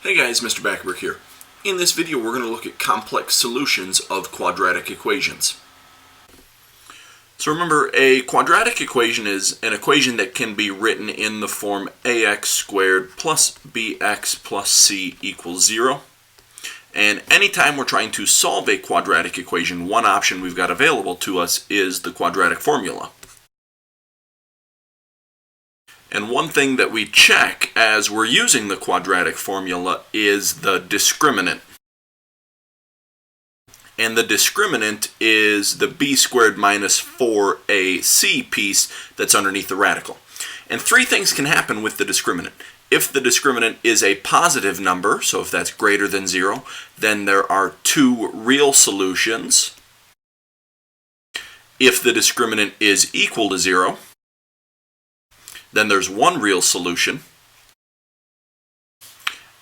Hey guys, Mr. Backerberg here. In this video we're going to look at complex solutions of quadratic equations. So remember, a quadratic equation is an equation that can be written in the form ax squared plus bx plus c equals 0. And anytime we're trying to solve a quadratic equation, one option we've got available to us is the quadratic formula. And one thing that we check as we're using the quadratic formula is the discriminant. And the discriminant is the b squared minus 4ac piece that's underneath the radical. And three things can happen with the discriminant. If the discriminant is a positive number, so if that's greater than 0, then there are two real solutions. If the discriminant is equal to 0, then there's one real solution.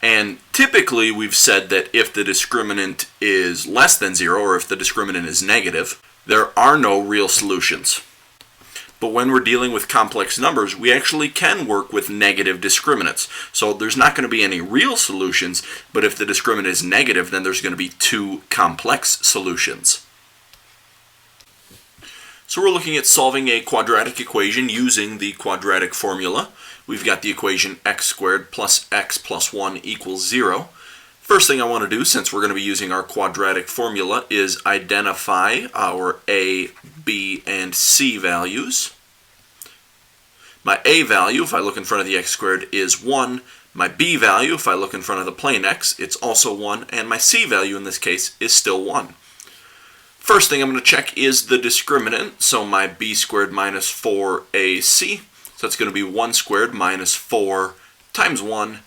And typically we've said that if the discriminant is less than 0, or if the discriminant is negative, there are no real solutions. But when we're dealing with complex numbers, we actually can work with negative discriminants. So there's not going to be any real solutions, but if the discriminant is negative, then there's going to be two complex solutions. So we're looking at solving a quadratic equation using the quadratic formula. We've got the equation x squared plus x plus 1 equals 0. First thing I want to do, since we're going to be using our quadratic formula, is identify our a, b, and c values. My a value, if I look in front of the x squared, is 1. My b value, if I look in front of the plane x, it's also 1. And my c value in this case is still 1. First thing I'm going to check is the discriminant, so my b squared minus 4ac, so that's going to be 1 squared minus 4 times 1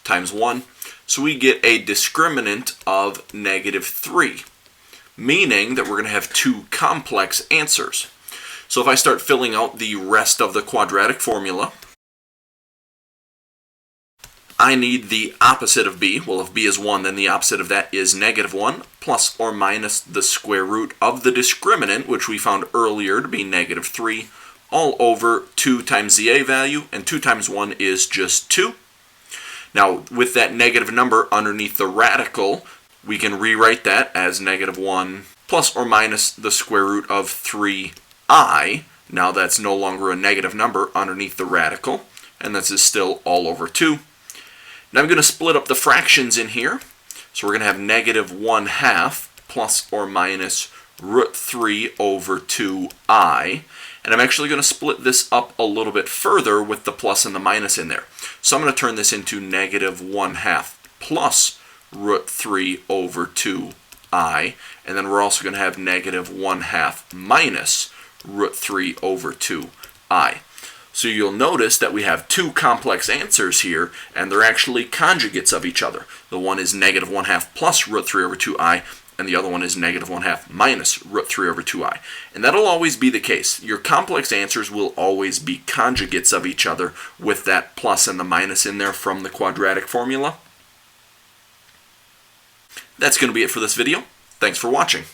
times 1. So we get a discriminant of -3, meaning that we're going to have two complex answers. So if I start filling out the rest of the quadratic formula, I need the opposite of b. Well, if b is 1, then the opposite of that is -1 plus or minus the square root of the discriminant, which we found earlier to be -3, all over 2 times the a value, and 2 times 1 is just 2. Now, with that negative number underneath the radical, we can rewrite that as -1 plus or minus the square root of 3i. Now that's no longer a negative number underneath the radical, and this is still all over 2. Now I'm going to split up the fractions in here. So we're going to have -1/2 plus or minus √3 over 2i. And I'm actually going to split this up a little bit further with the plus and the minus in there. So I'm going to turn this into -1/2 plus √3 over 2i. And then we're also going to have -1/2 minus √3 over 2i. So you'll notice that we have two complex answers here, and they're actually conjugates of each other. The one is -1/2 plus √3 over 2i, and the other one is -1/2 minus √3 over 2i. And that'll always be the case. Your complex answers will always be conjugates of each other with that plus and the minus in there from the quadratic formula. That's going to be it for this video. Thanks for watching.